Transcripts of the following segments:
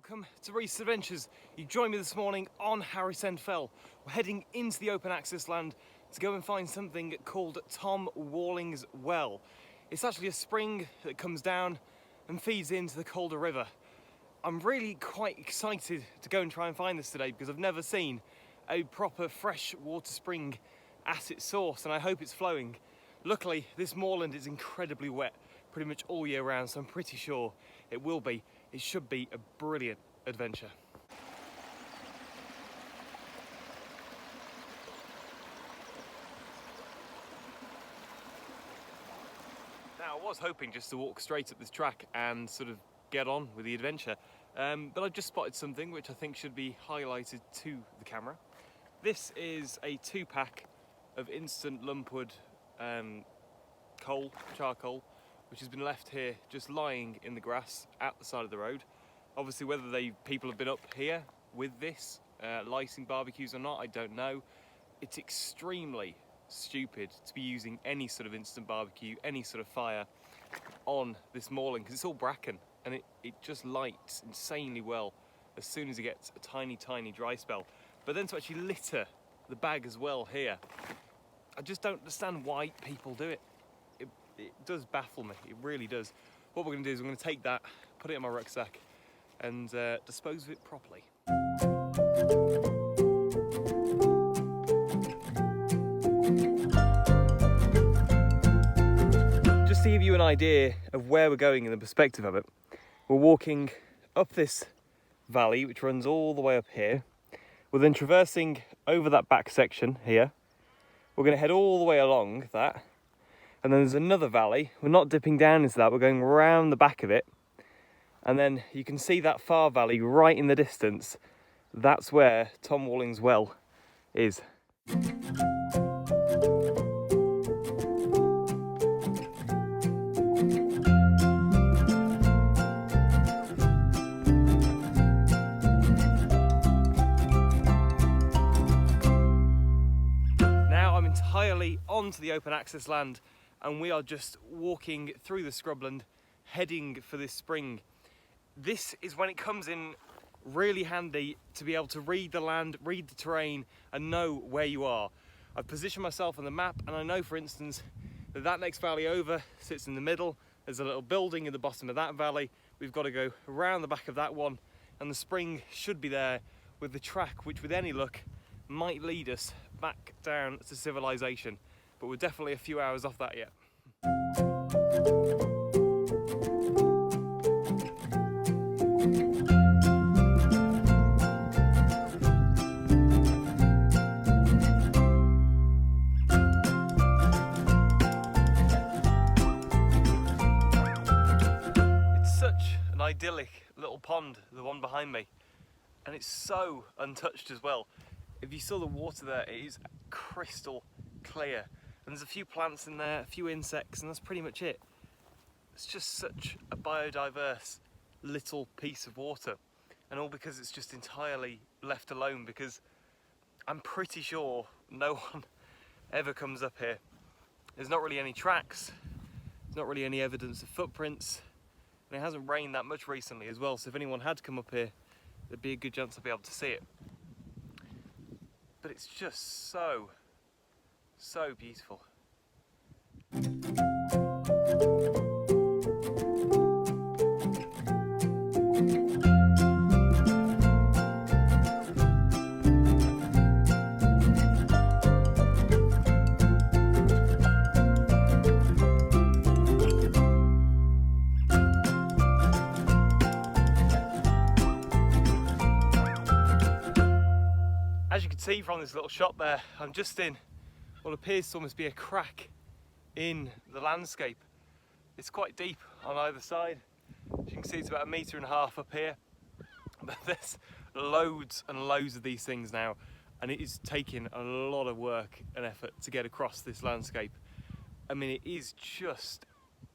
Welcome to Rhys Adventures. You joined me this morning on Harris End Fell. We're heading into the open access land to go and find something called Tom Walling's Well. It's actually a spring that comes down and feeds into the Calder River. I'm really quite excited to go and try and find this today because I've never seen a proper fresh water spring at its source, and I hope it's flowing. Luckily, this moorland is incredibly wet pretty much all year round, so I'm pretty sure it should be a brilliant adventure. Now, I was hoping just to walk straight up this track and sort of get on with the adventure, but I've just spotted something which I think should be highlighted to the camera. This is a 2-pack of instant lumpwood charcoal, which has been left here just lying in the grass at the side of the road. Obviously, whether people have been up here with this, lighting barbecues or not, I don't know. It's extremely stupid to be using any sort of instant barbecue, any sort of fire on this moorland, because it's all bracken and it just lights insanely well as soon as it gets a tiny dry spell. But then to actually litter the bag as well here, I just don't understand why people do it. It does baffle me, it really does. What we're going to do is we're going to take that, put it in my rucksack and dispose of it properly. Just to give you an idea of where we're going and the perspective of it, we're walking up this valley which runs all the way up here. We're then traversing over that back section here. We're going to head all the way along that. And then there's another valley. We're not dipping down into that, we're going round the back of it. And then you can see that far valley right in the distance. That's where Tom Walling's Well is. Now I'm entirely onto the open access land, and we are just walking through the scrubland, heading for this spring. This is when it comes in really handy to be able to read the land, read the terrain, and know where you are. I've positioned myself on the map, and I know, for instance, that next valley over sits in the middle. There's a little building in the bottom of that valley. We've got to go around the back of that one, and the spring should be there with the track, which with any luck might lead us back down to civilization. But we're definitely a few hours off that yet. It's such an idyllic little pond, the one behind me, and it's so untouched as well. If you saw the water there, it is crystal clear. And there's a few plants in there, a few insects, and that's pretty much it. It's just such a biodiverse little piece of water. And all because it's just entirely left alone, because I'm pretty sure no one ever comes up here. There's not really any tracks, there's not really any evidence of footprints, and it hasn't rained that much recently as well, so if anyone had come up here, there'd be a good chance I'd be able to see it. But it's just so beautiful. As you can see from this little shot there, I'm just in what appears to almost be a crack in the landscape. It's quite deep on either side. As you can see, it's about 1.5 meters up here. But there's loads and loads of these things now, and it is taking a lot of work and effort to get across this landscape. I mean, it is just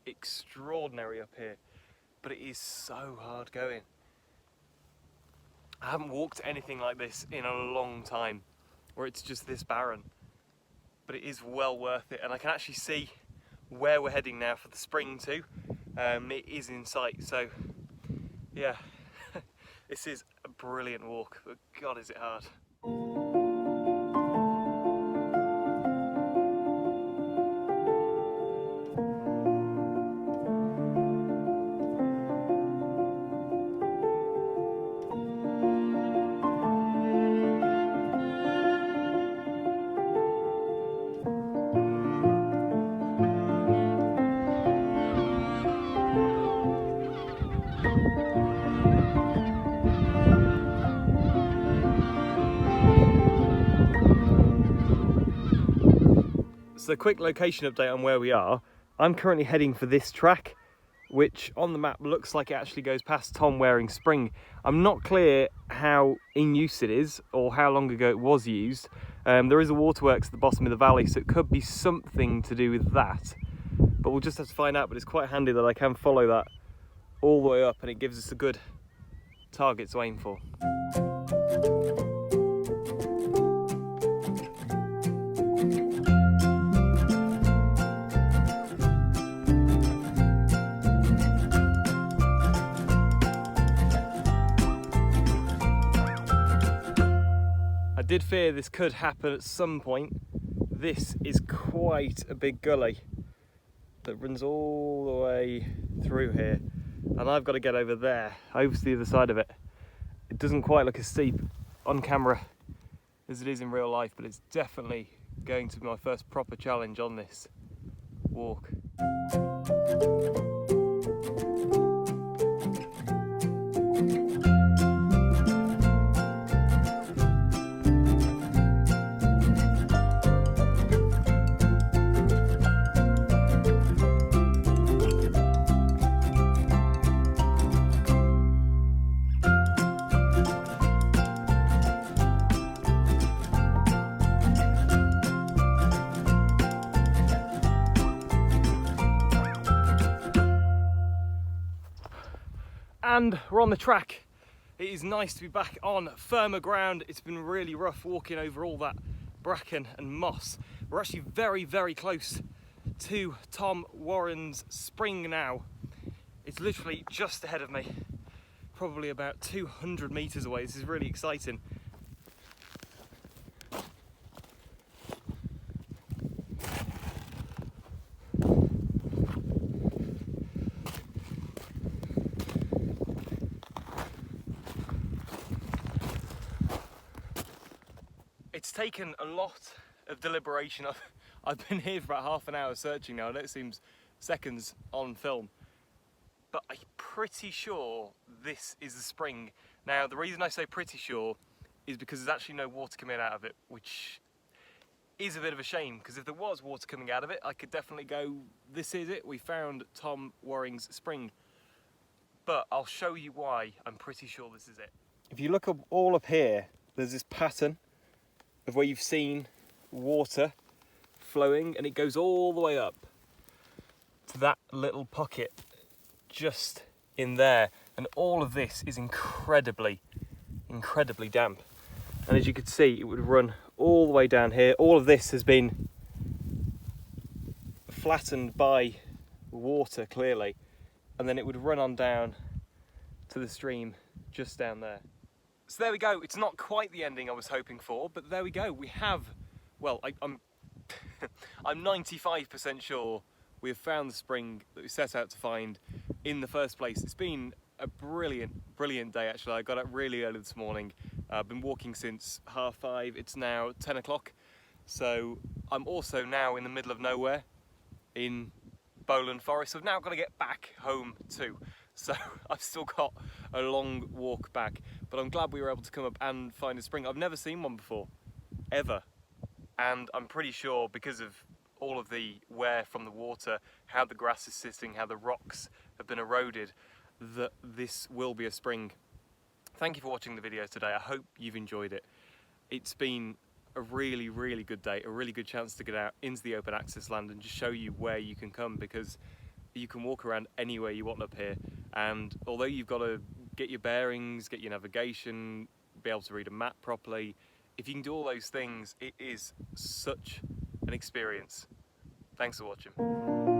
extraordinary up here, but it is so hard going. I haven't walked anything like this in a long time, where it's just this barren. But it is well worth it, and I can actually see where we're heading now for the spring too. It is in sight, so yeah, This is a brilliant walk, but God is it hard. So a quick location update on where we are. I'm currently heading for this track, which on the map looks like it actually goes past Tom Waring Spring. I'm not clear how in use it is or how long ago it was used. There is a waterworks at the bottom of the valley, so it could be something to do with that. But we'll just have to find out, but it's quite handy that I can follow that all the way up and it gives us a good target to aim for. I did fear this could happen at some point. This is quite a big gully that runs all the way through here, and I've got to get over there, over to the other side of it. It doesn't quite look as steep on camera as it is in real life, but it's definitely going to be my first proper challenge on this walk. And we're on the track. It is nice to be back on firmer ground. It's been really rough walking over all that bracken and moss. We're actually very, very close to Tom Waring's Spring now. It's literally just ahead of me, probably about 200 metres away. This is really exciting. It's taken a lot of deliberation. I've been here for about half an hour searching now, and it seems seconds on film. But I'm pretty sure this is the spring. Now, the reason I say pretty sure is because there's actually no water coming out of it, which is a bit of a shame, because if there was water coming out of it, I could definitely go, this is it, we found Tom Waring's Spring. But I'll show you why I'm pretty sure this is it. If you look up all up here, there's this pattern of where you've seen water flowing, and it goes all the way up to that little pocket just in there, and all of this is incredibly damp, and as you could see, it would run all the way down here. All of this has been flattened by water clearly, and then it would run on down to the stream just down there. So there we go. It's not quite the ending I was hoping for, but there we go. We have, well, I'm I'm 95% sure we have found the spring that we set out to find in the first place. It's been a brilliant day actually. I got up really early this morning. I've been walking since 5:30. It's now 10 o'clock. So I'm also now in the middle of nowhere in Bowland Forest. So I've now got to get back home too. So I've still got a long walk back, but I'm glad we were able to come up and find a spring. I've never seen one before, ever. And I'm pretty sure because of all of the wear from the water, how the grass is sitting, how the rocks have been eroded, that this will be a spring. Thank you for watching the video today. I hope you've enjoyed it. It's been a really good day, a really good chance to get out into the open access land and just show you where you can come, because you can walk around anywhere you want up here, and although you've got to get your bearings, get your navigation, be able to read a map properly, if you can do all those things, it is such an experience. Thanks for watching.